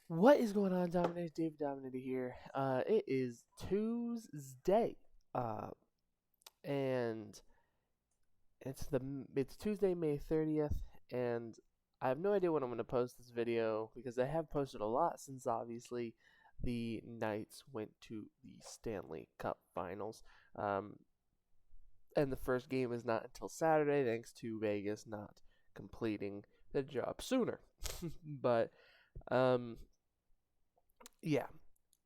What is going on, Dominator? Dave Dominator here. It is Tuesday, uh, and it's Tuesday, May 30th, and I have no idea when I'm going to post this video because I have posted a lot since obviously the Knights went to the Stanley Cup Finals. Um, and the first game is not until Saturday, thanks to Vegas not completing the job sooner. But um, yeah,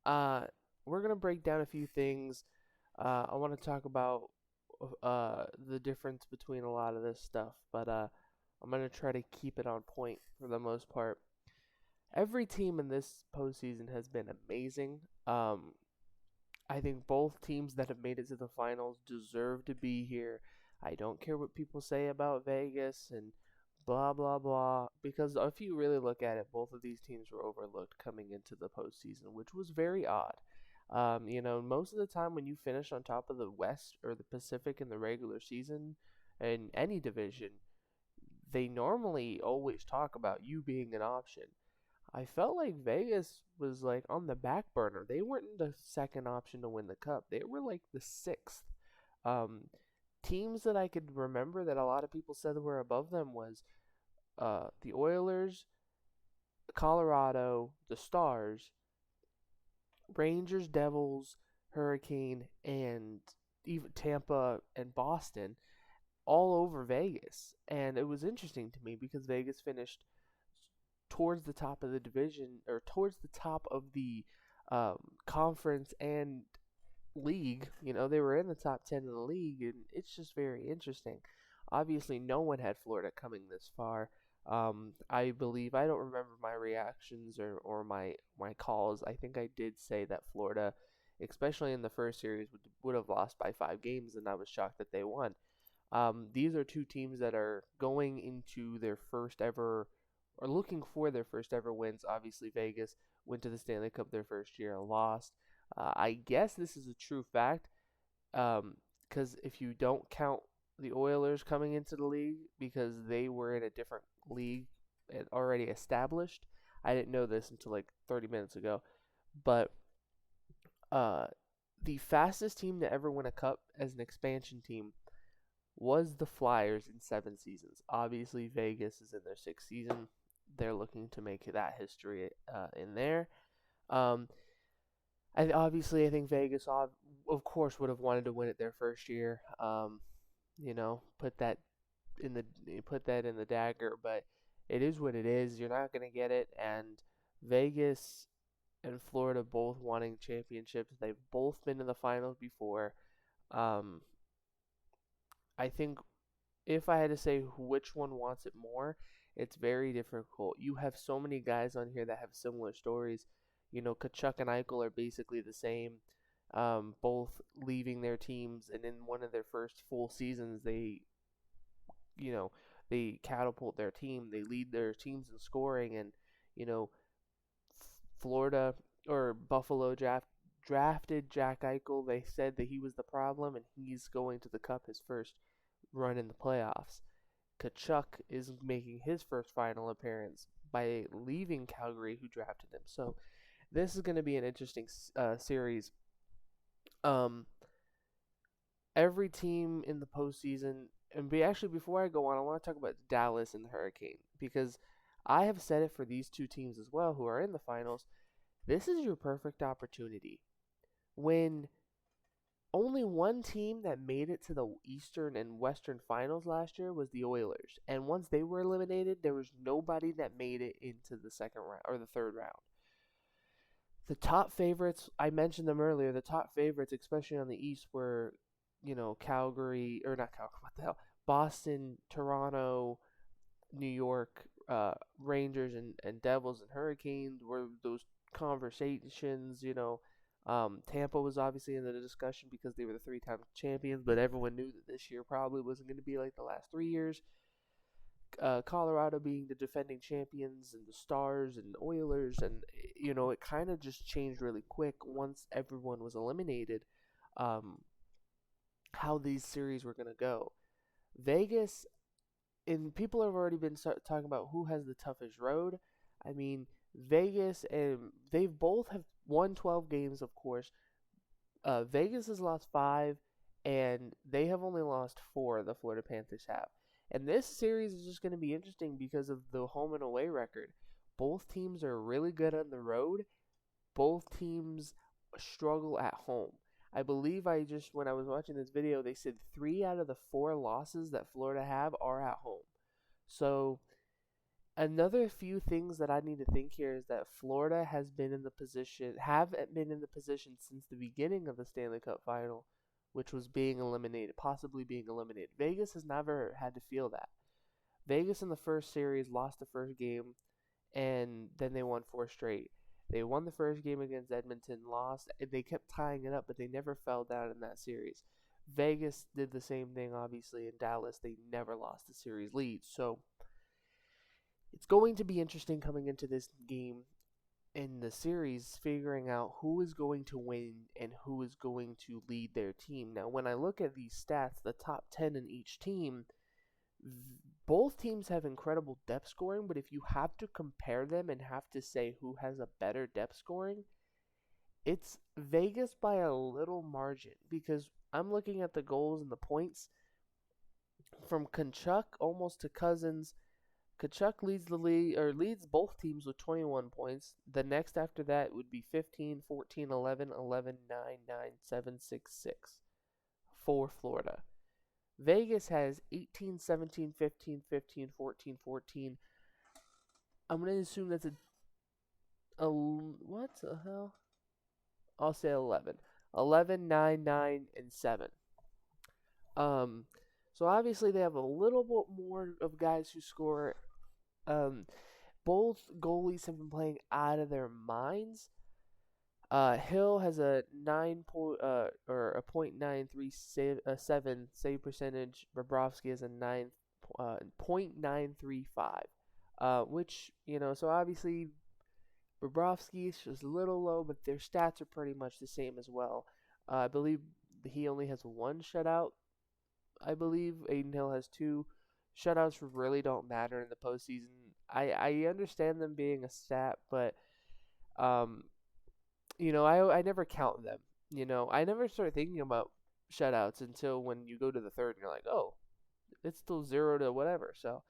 Uh, we're gonna break down a few things. I want to talk about the difference between a lot of this stuff, but I'm gonna try to keep it on point for the most part. Every team in this postseason has been amazing. I think both teams that have made it to the finals deserve to be here. I don't care what people say about Vegas and blah blah blah, because if you really look at it, both of these teams were overlooked coming into the postseason, which was very odd. Most of the time when you finish on top of the West or the Pacific in the regular season in any division, they normally always talk about you being an option. I felt like Vegas was like on the back burner. They weren't the second option to win the cup. They were like the sixth. Um, Teams that I could remember that a lot of people said were above them was the Oilers, Colorado, the Stars, Rangers, Devils, Hurricane, and even Tampa and Boston all over Vegas. And it was interesting to me because Vegas finished towards the top of the division or towards the top of the conference and league. They were in the top 10 in the league, and it's just very interesting. Obviously, no one had Florida coming this far. I believe I don't remember my reactions or my calls. I think I did say that Florida, especially in the first series, would have lost by 5 games, and I was shocked that they won. These are two teams that are going into their first ever, or looking for their first ever wins. Obviously, Vegas went to the Stanley Cup their first year and lost. I guess this is a true fact, because if you don't count the Oilers coming into the league because they were in a different league and already established. I didn't know this until like 30 minutes ago, but uh, the fastest team to ever win a cup as an expansion team was the Flyers in 7 seasons. Obviously, Vegas is in their sixth season. They're looking to make that history in there. Um, I think Vegas, of course, would have wanted to win it their first year. Put that in the dagger, but it is what it is. You're not going to get it, and Vegas and Florida both wanting championships. They've both been in the finals before. Um, I think if I had to say which one wants it more, it's very difficult. You have so many guys on here that have similar stories. Kachuk and Eichel are basically the same, both leaving their teams, and in one of their first full seasons, you know, they catapult their team. They lead their teams in scoring, and you know, Florida or Buffalo drafted Jack Eichel. They said that he was the problem, and he's going to the Cup his first run in the playoffs. Kachuk is making his first final appearance by leaving Calgary, who drafted him. So this is going to be an interesting series. Um, every team in the postseason, and before I go on, I want to talk about Dallas and the Hurricane because I have said it for these two teams as well who are in the finals. This is your perfect opportunity. When only one team that made it to the Eastern and Western finals last year was the Oilers. And once they were eliminated, there was nobody that made it into the second round or the third round. The top favorites, I mentioned them earlier, the top favorites, especially on the East, were, Calgary, or not Calgary, what the hell? Boston, Toronto, New York, Rangers, and Devils and Hurricanes were those conversations. Tampa was obviously in the discussion because they were the three-time champions, but everyone knew that this year probably wasn't going to be like the last 3 years. Colorado being the defending champions, and the Stars and Oilers, and it kind of just changed really quick once everyone was eliminated. Um, how these series were going to go. Vegas, and people have already been talking about who has the toughest road. I mean, Vegas, and they both have won 12 games, of course. Vegas has lost 5, and they have only lost 4, the Florida Panthers have. And this series is just going to be interesting because of the home and away record. Both teams are really good on the road. Both teams struggle at home. I believe when I was watching this video, they said 3 out of the 4 losses that Florida have are at home. So another few things that I need to think here is that Florida have been in the position since the beginning of the Stanley Cup final, which was possibly being eliminated. Vegas has never had to feel that. Vegas in the first series lost the first game, and then they won 4 straight. They won the first game against Edmonton, lost, and they kept tying it up, but they never fell down in that series. Vegas did the same thing, obviously, in Dallas. They never lost the series lead. So it's going to be interesting coming into this game in the series, figuring out who is going to win and who is going to lead their team. Now, when I look at these stats, the top 10 in each team, both teams have incredible depth scoring, but if you have to compare them and have to say who has a better depth scoring, it's Vegas by a little margin, because I'm looking at the goals and the points from Tkachuk almost to Cousins. Tkachuk leads both teams with 21 points. The next after that would be 15, 14, 11, 11, 9, 9, 7, 6, 6 for Florida. Vegas has 18, 17, 15, 15, 14, 14. I'm going to assume that's what the hell? I'll say 11. 11, 9, 9, and 7. So obviously they have a little bit more of guys who score. Both goalies have been playing out of their minds. Hill has a .937 save percentage. Bobrovsky has a 9.935, which so obviously Bobrovsky is just a little low, but their stats are pretty much the same as well. I believe he only has 1 shutout. I believe Adin Hill has 2. Shutouts really don't matter in the postseason. I understand them being a stat, but I never count them. I never start thinking about shutouts until when you go to the third and you're like, oh, it's still 0 to whatever. So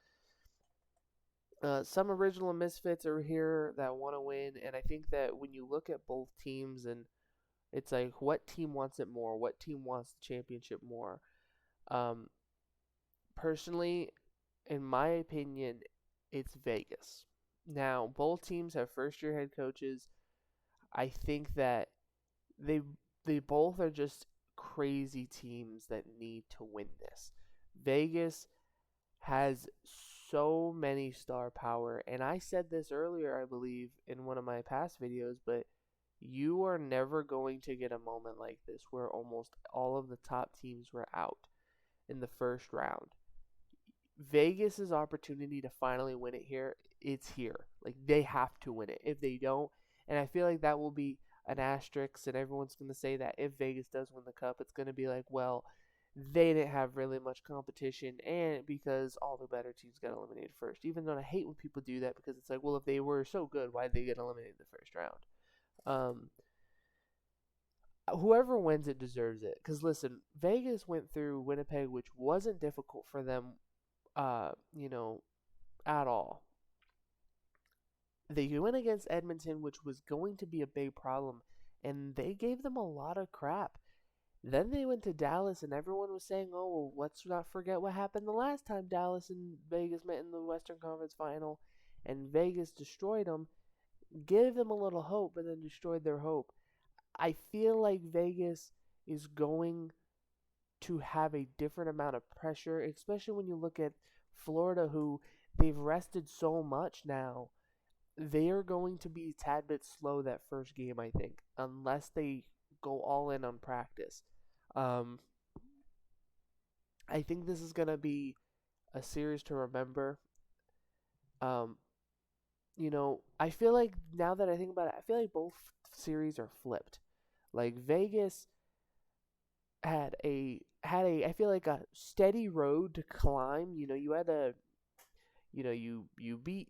some original misfits are here that want to win, and I think that when you look at both teams, and it's like, what team wants it more? What team wants the championship more? Personally, in my opinion, it's Vegas. Now, both teams have first-year head coaches. I think that they both are just crazy teams that need to win this. Vegas has so many star power, and I said this earlier, I believe, in one of my past videos, but you are never going to get a moment like this where almost all of the top teams were out in the first round. Vegas's opportunity to finally win it here, it's here. Like, they have to win it. If they don't, and I feel like that will be an asterisk, and everyone's going to say that if Vegas does win the cup, it's going to be like, well, they didn't have really much competition, and because all the better teams got eliminated first. Even though I hate when people do that, because it's like, well, if they were so good, why did they get eliminated in the first round? Whoever wins it deserves it. Because listen, Vegas went through Winnipeg, which wasn't difficult for them, at all. They went against Edmonton, which was going to be a big problem, and they gave them a lot of crap. Then they went to Dallas, and everyone was saying, oh, well, let's not forget what happened the last time Dallas and Vegas met in the Western Conference Final, and Vegas destroyed them, gave them a little hope, but then destroyed their hope. I feel like Vegas is going to have a different amount of pressure, especially when you look at Florida, who they've rested so much now. They are going to be a tad bit slow that first game, I think, unless they go all in on practice. I think this is going to be a series to remember. I feel like, now that I think about it, I feel like both series are flipped. Like, Vegas had I feel like a steady road to climb. You had you beat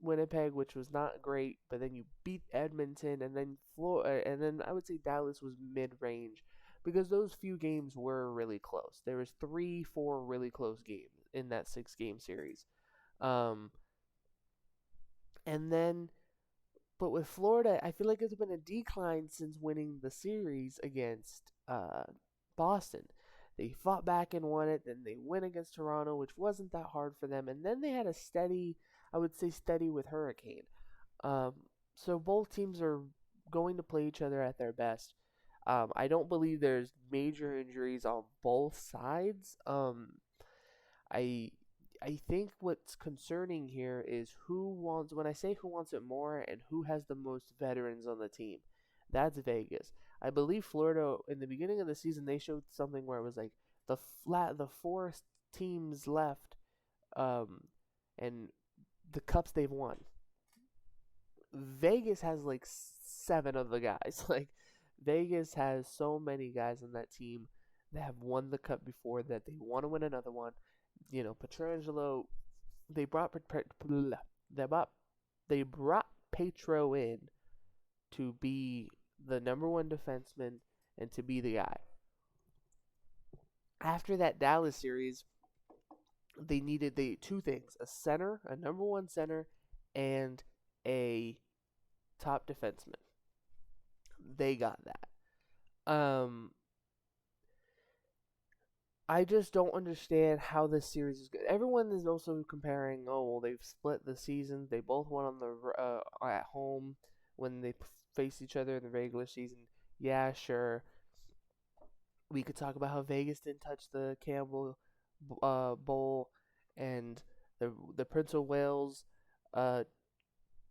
Winnipeg, which was not great, but then you beat Edmonton, and then and then I would say Dallas was mid-range because those few games were really close. There was 3, 4 really close games in that 6-game series. Um, and then, but with Florida, I feel like it's been a decline since winning the series against Boston. They fought back and won it, then they win against Toronto, which wasn't that hard for them, and then they had a steady, I would say steady with Hurricane. Um, so both teams are going to play each other at their best. I don't believe there's major injuries on both sides. I I think what's concerning here is who wants, when I say who wants it more and who has the most veterans on the team. That's Vegas. I believe Florida in the beginning of the season they showed something where it was like the 4 teams left, um and the cups they've won. Vegas has like 7 of the guys. Like Vegas has so many guys on that team that have won the cup before that they want to win another one. Pietrangelo, they brought they brought Petro in to be the number one defenseman and to be the guy. After that Dallas series, they needed 2 things: a center, a number one center, and a top defenseman. They got that. I just don't understand how this series is good. Everyone is also comparing. Oh well, they've split the seasons. They both won on the at home when they faced each other in the regular season. Yeah, sure. We could talk about how Vegas didn't touch the Campbell Bowl, and the Prince of Wales uh,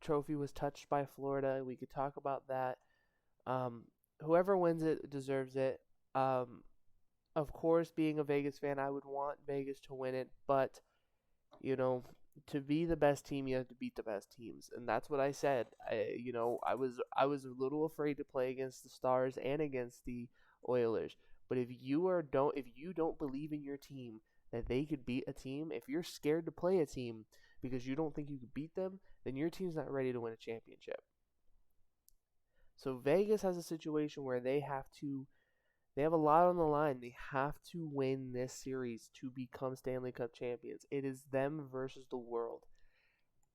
trophy was touched by Florida. We could talk about that. Um, Whoever wins it deserves it. Of course, being a Vegas fan, I would want Vegas to win it, but you know, to be the best team, you have to beat the best teams, and that's what I said. I was a little afraid to play against the Stars and against the Oilers, but if you don't believe in your team that they could beat a team, if you're scared to play a team because you don't think you could beat them, then your team's not ready to win a championship. So Vegas has a situation where they have a lot on the line. They have to win this series to become Stanley Cup champions. It is them versus the world.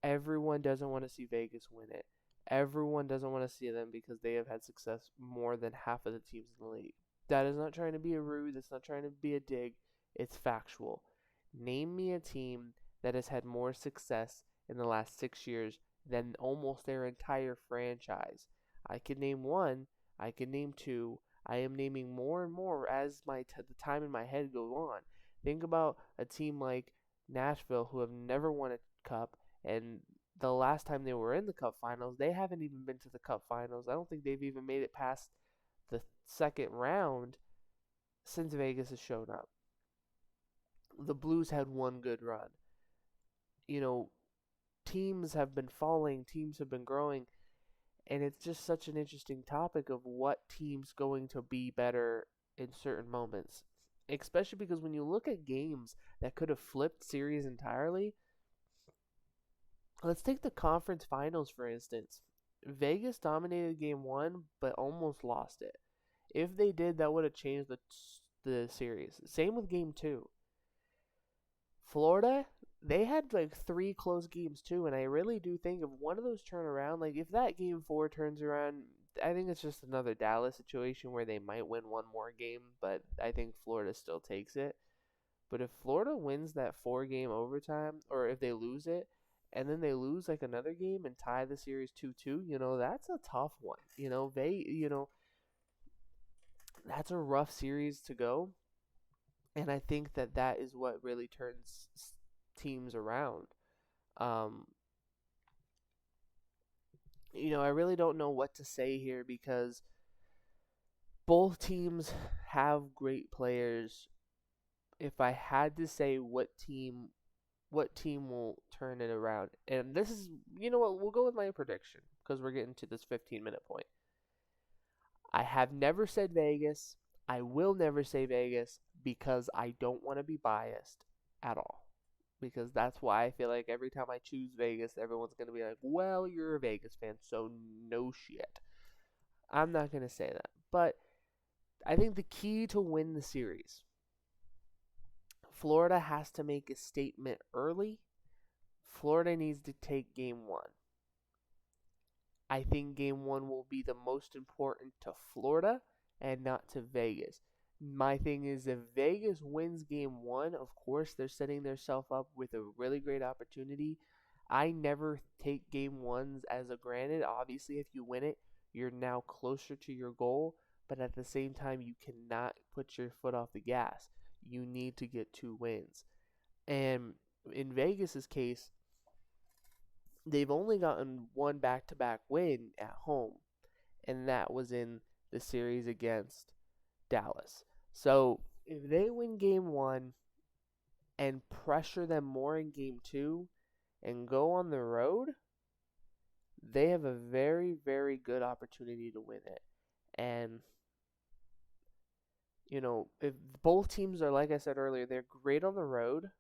Everyone doesn't want to see Vegas win it. Everyone doesn't want to see them because they have had success more than half of the teams in the league. That is not trying to be a rude. That's not trying to be a dig. It's factual. Name me a team that has had more success in the last 6 years than almost their entire franchise. I could name one. I could name two. I am naming more and more as the time in my head goes on. Think about a team like Nashville who have never won a cup, and the last time they were in the cup finals, they haven't even been to the cup finals. I don't think they've even made it past the second round since Vegas has shown up. The Blues had one good run. You know, teams have been falling, teams have been growing, and it's just such an interesting topic of what team's going to be better in certain moments. Especially because when you look at games that could have flipped series entirely, let's take the conference finals for instance. Vegas dominated game 1 but almost lost it. If they did, that would have changed the series. Same with game 2. Florida, they had like 3 close games too, and I really do think if one of those turn around, like if that game 4 turns around, I think it's just another Dallas situation where they might win one more game, but I think Florida still takes it. But if Florida wins that 4-game overtime, or if they lose it, and then they lose like another game and tie the series 2-2, that's a tough one. That's a rough series to go. And I think that is what really turns teams around. Um, I really don't know what to say here because both teams have great players. If I had to say what team will turn it around, and this is, you know what, we'll go with my prediction because we're getting to this 15-minute point. I have never said Vegas. I will never say Vegas because I don't want to be biased at all. because that's why I feel like every time I choose Vegas, everyone's going to be like, well, you're a Vegas fan, so no shit. I'm not going to say that. But I think the key to win the series, Florida has to make a statement early. Florida needs to take game one. I think game one will be the most important to Florida and not to Vegas. My thing is, if Vegas wins game one, of course, they're setting themselves up with a really great opportunity. I never take game ones as a granted. Obviously, if you win it, you're now closer to your goal, but at the same time, you cannot put your foot off the gas. You need to get 2 wins. And in Vegas's case, they've only gotten one back-to-back win at home, and that was in the series against Dallas. So if they win game one and pressure them more in game two and go on the road, they have a very, very good opportunity to win it. And, if both teams are, like I said earlier, they're great on the road,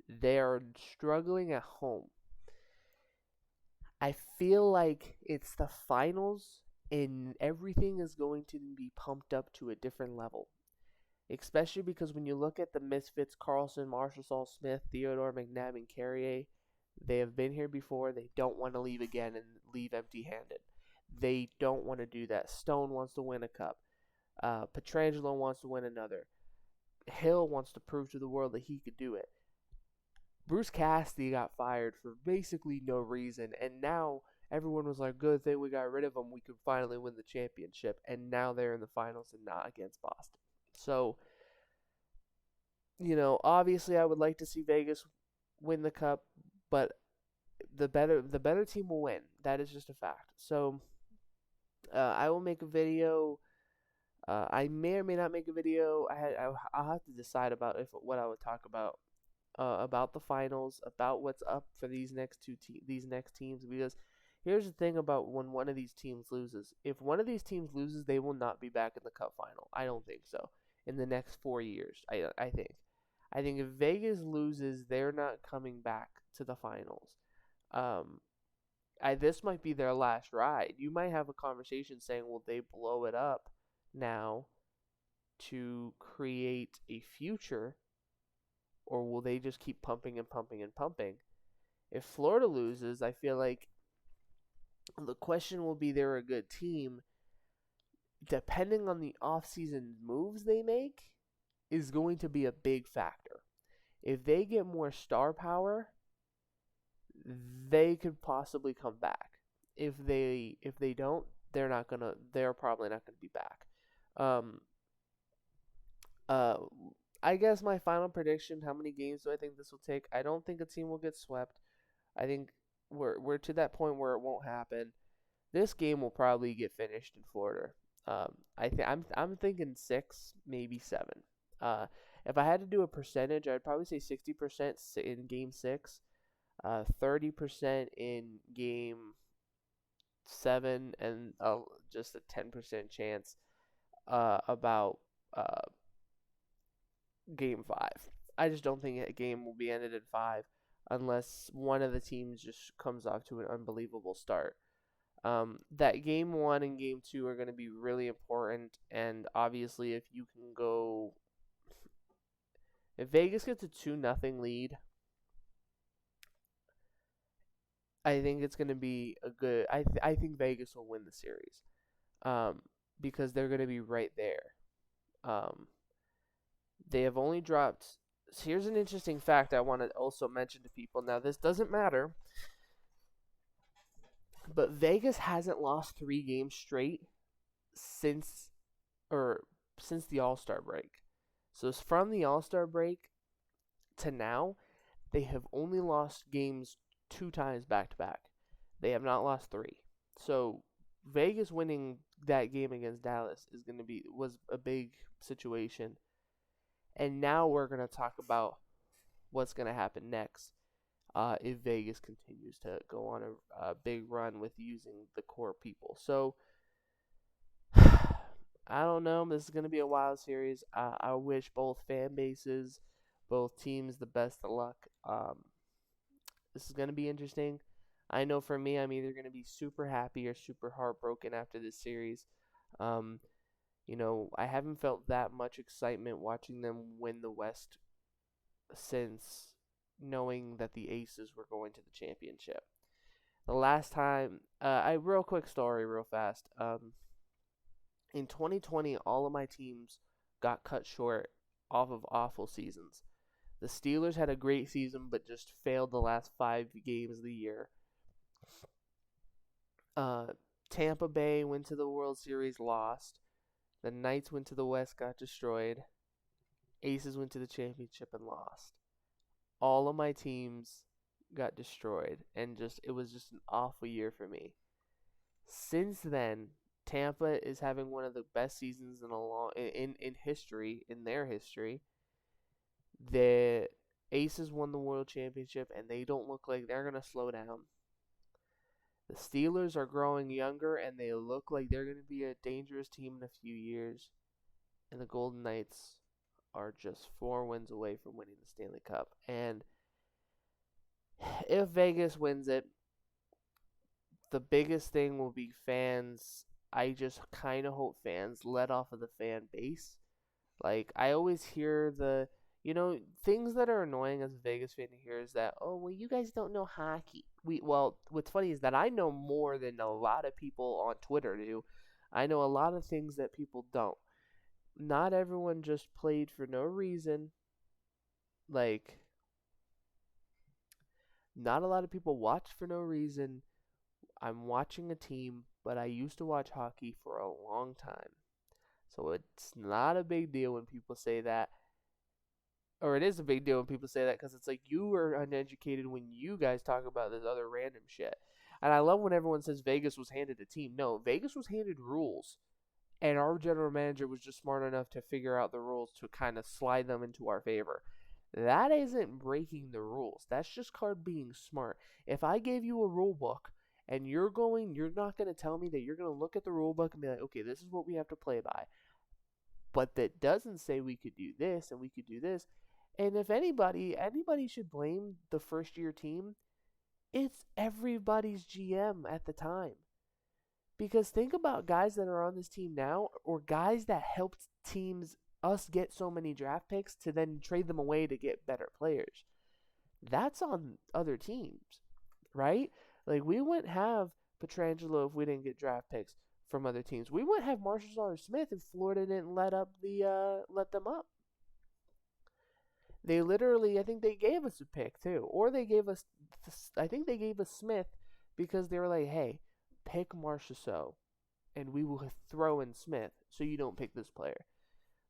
they are struggling at home. I feel like it's the finals and everything is going to be pumped up to a different level. Especially because when you look at the Misfits, Carlson, Marshall Smith, Theodore McNabb, and Carrier, they have been here before. They don't want to leave again and leave empty-handed. They don't want to do that. Stone wants to win a cup. Pietrangelo wants to win another. Hill wants to prove to the world that he could do it. Bruce Cassidy got fired for basically no reason, and now everyone was like, good thing we got rid of him. We could finally win the championship, and now they're in the finals and not against Boston. So, obviously I would like to see Vegas win the cup, but the better team will win. That is just a fact. So, I will make a video. I may or may not make a video. I'll have to decide about what I would talk about the finals, about what's up for these next teams. Because here's the thing about when one of these teams loses. If one of these teams loses, they will not be back in the cup final. I don't think so. In the next 4 years, I think. I think if Vegas loses, they're not coming back to the finals. This might be their last ride. You might have a conversation saying, will they blow it up now to create a future, or will they just keep pumping and pumping and pumping? If Florida loses, I feel like the question will be, they're a good team. Depending on the offseason moves they make is going to be a big factor. If they get more star power, they could possibly come back. If they don't, they're probably not gonna be back. I guess my final prediction, how many games do I think this will take? I don't think a team will get swept. I think we're to that point where it won't happen. This game will probably get finished in Florida. I'm thinking 6, maybe 7. If I had to do a percentage, I'd probably say 60% in game 6, 30% in game 7, and just a 10% chance about game 5. I just don't think a game will be ended in 5 unless one of the teams just comes off to an unbelievable start. That game 1 and game 2 are going to be really important, and obviously if Vegas gets a 2-0 lead, I think it's going to be a good. I think Vegas will win the series, because they're going to be right there. They have only dropped. So here's an interesting fact I want to also mention to people. Now this doesn't matter, but Vegas hasn't lost 3 games straight since the All-Star break. So it's from the All-Star break to now, they have only lost games 2 times back to back. They have not lost 3. So Vegas winning that game against Dallas was a big situation. And now we're going to talk about what's going to happen next if Vegas continues to go on a big run with using the core people. So I don't know. This is going to be a wild series. I wish both fan bases, both teams the best of luck. This is going to be interesting. I know for me, I'm either going to be super happy or super heartbroken after this series. Um, I haven't felt that much excitement watching them win the West since knowing that the Aces were going to the championship. The last time, real quick story, real fast. In 2020, all of my teams got cut short off of awful seasons. The Steelers had a great season, but just failed the last 5 games of the year. Tampa Bay went to the World Series, lost. The Knights went to the West, got destroyed. Aces went to the championship and lost. All of my teams got destroyed, and it was just an awful year for me. Since then, Tampa is having one of the best seasons in history, in their history. The Aces won the World Championship, and they don't look like they're going to slow down. The Steelers are growing younger, and they look like they're going to be a dangerous team in a few years. And the Golden Knights are just 4 wins away from winning the Stanley Cup. And if Vegas wins it, the biggest thing will be fans. I just kind of hope fans let off of the fan base. Like, I always hear things that are annoying as a Vegas fan to hear is that, oh, well, you guys don't know hockey. What's funny is that I know more than a lot of people on Twitter do. I know a lot of things that people don't. Not everyone just played for no reason. Like, not a lot of people watch for no reason. I'm watching a team, but I used to watch hockey for a long time. So it's not a big deal when people say that. Or it is a big deal when people say that because it's like you are uneducated when you guys talk about this other random shit. And I love when everyone says Vegas was handed a team. No, Vegas was handed rules. And our general manager was just smart enough to figure out the rules to kind of slide them into our favor. That isn't breaking the rules. That's just called being smart. If I gave you a rule book and you're not going to tell me that you're going to look at the rule book and be like, okay, this is what we have to play by. But that doesn't say we could do this and we could do this. And if anybody should blame the first year team, it's everybody's GM at the time. Because think about guys that are on this team now, or guys that helped us get so many draft picks to then trade them away to get better players. That's on other teams, right? Like, we wouldn't have Pietrangelo if we didn't get draft picks from other teams. We wouldn't have Marshall Smith if Florida didn't let them up. They literally, I think they gave us a pick too, or they gave us Smith because they were like, hey, pick Marchessault, and we will throw in Smith so you don't pick this player.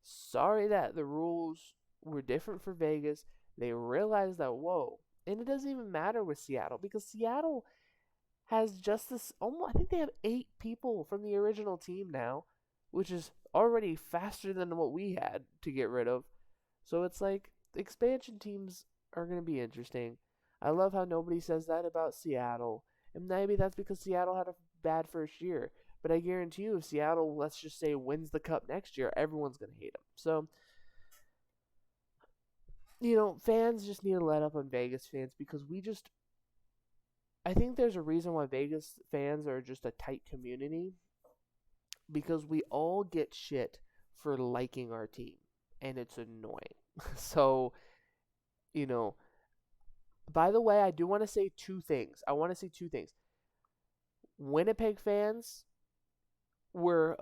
Sorry that the rules were different for Vegas. They realized that, whoa, and it doesn't even matter with Seattle because Seattle has just this, I think they have 8 people from the original team now, which is already faster than what we had to get rid of. So it's like, expansion teams are going to be interesting. I love how nobody says that about Seattle. And maybe that's because Seattle had a bad first year. But I guarantee you, if Seattle, let's just say, wins the cup next year, everyone's going to hate them. So, fans just need to let up on Vegas fans because I think there's a reason why Vegas fans are just a tight community. Because we all get shit for liking our team. And it's annoying. So, by the way, I do want to say 2 things. Winnipeg fans were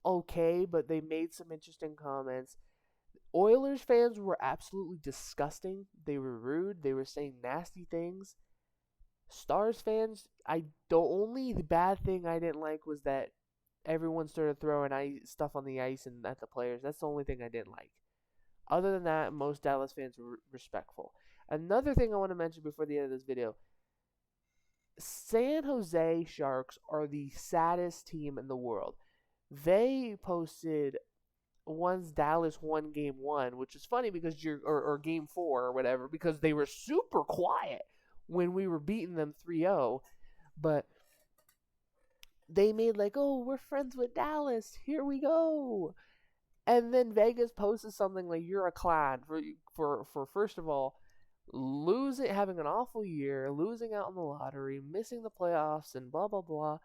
okay, but they made some interesting comments. Oilers fans were absolutely disgusting. They were rude. They were saying nasty things. Stars fans, the only bad thing I didn't like was that everyone started throwing stuff on the ice and at the players. That's the only thing I didn't like. Other than that, most Dallas fans were respectful. Another thing I want to mention before the end of this video. San Jose Sharks are the saddest team in the world. They posted once Dallas won game 1, which is funny because or game 4 or whatever, because they were super quiet when we were beating them 3-0. But they made like, oh, we're friends with Dallas. Here we go. And then Vegas posted something like, "You're a clown for first of all losing, having an awful year, losing out on the lottery, missing the playoffs, and blah blah blah."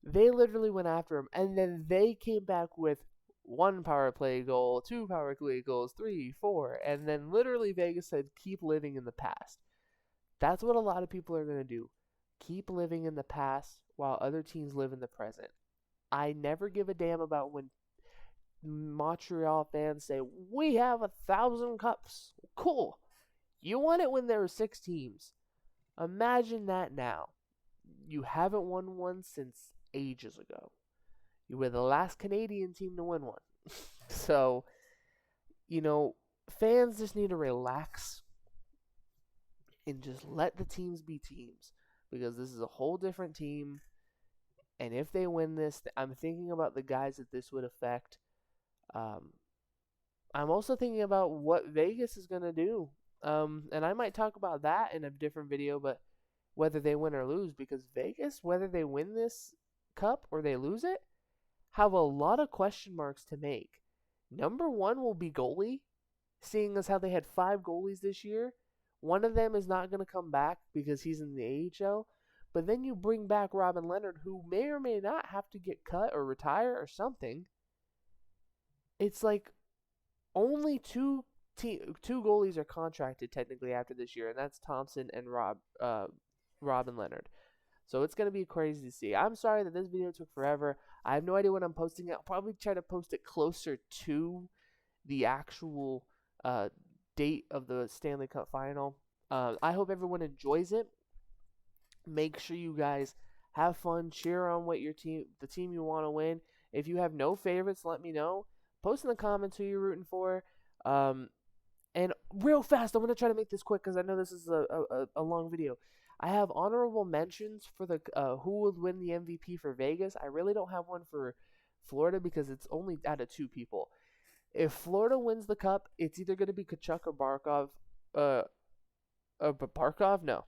They literally went after him, and then they came back with one power play goal, two power play goals, three, four, and then literally Vegas said, "Keep living in the past." That's what a lot of people are going to do. Keep living in the past while other teams live in the present. I never give a damn about when Montreal fans say, "We have 1,000 cups." Cool. You won it when there were 6 teams. Imagine that now. You haven't won one since ages ago. You were the last Canadian team to win one. So, fans just need to relax and just let the teams be teams, because this is a whole different team. And if they win this, I'm thinking about the guys that this would affect. I'm also thinking about what Vegas is going to do. And I might talk about that in a different video, but whether they win or lose, because Vegas, whether they win this cup or they lose it, have a lot of question marks to make. Number one will be goalie, seeing as how they had 5 goalies this year. One of them is not going to come back because he's in the AHL. But then you bring back Robin Leonard, who may or may not have to get cut or retire or something. It's like only two goalies are contracted technically after this year, and that's Thompson and Robin Leonard. So it's going to be crazy to see. I'm sorry that this video took forever. I have no idea when I'm posting it. I'll probably try to post it closer to the actual date of the Stanley Cup final. I hope everyone enjoys it. Make sure you guys have fun. Cheer on the team you want to win. If you have no favorites, let me know. Post in the comments who you're rooting for. And real fast, I'm going to try to make this quick because I know this is a long video. I have honorable mentions for the who will win the MVP for Vegas. I really don't have one for Florida because it's only out of 2 people. If Florida wins the cup, it's either going to be Tkachuk or Barkov. Barkov? No.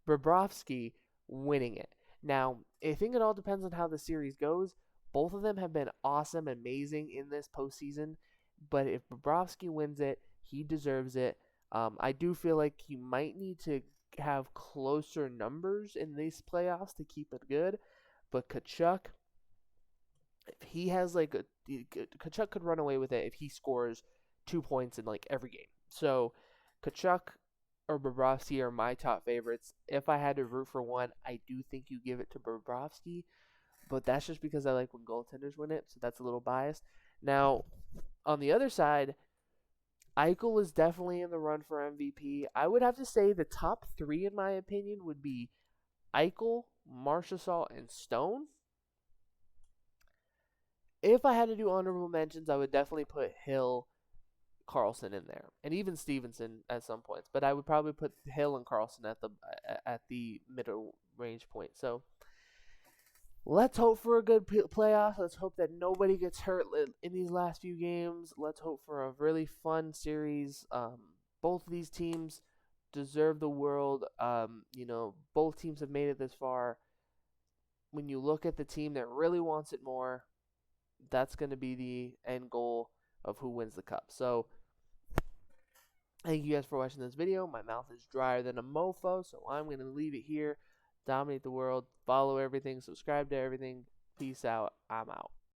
Bobrovsky winning it. Now, I think it all depends on how the series goes. Both of them have been awesome, amazing in this postseason. But if Bobrovsky wins it, he deserves it. I do feel like he might need to have closer numbers in these playoffs to keep it good. But Tkachuk, if he has Tkachuk could run away with it if he scores 2 points in every game. So Tkachuk or Bobrovsky are my top favorites. If I had to root for one, I do think you give it to Bobrovsky. But that's just because I like when goaltenders win it, so that's a little biased. Now, on the other side, Eichel is definitely in the run for MVP. I would have to say the top 3, in my opinion, would be Eichel, Marchessault, and Stone. If I had to do honorable mentions, I would definitely put Hill, Carlson in there, and even Stevenson at some points. But I would probably put Hill and Carlson at the middle range point. So let's hope for a good playoff. Let's hope that nobody gets hurt in these last few games. Let's hope for a really fun series. Both of these teams deserve the world. Both teams have made it this far. When you look at the team that really wants it more, that's going to be the end goal of who wins the cup. So thank you guys for watching this video. My mouth is drier than a mofo, so I'm going to leave it here. Dominate the world. Follow everything. Subscribe to everything. Peace out. I'm out.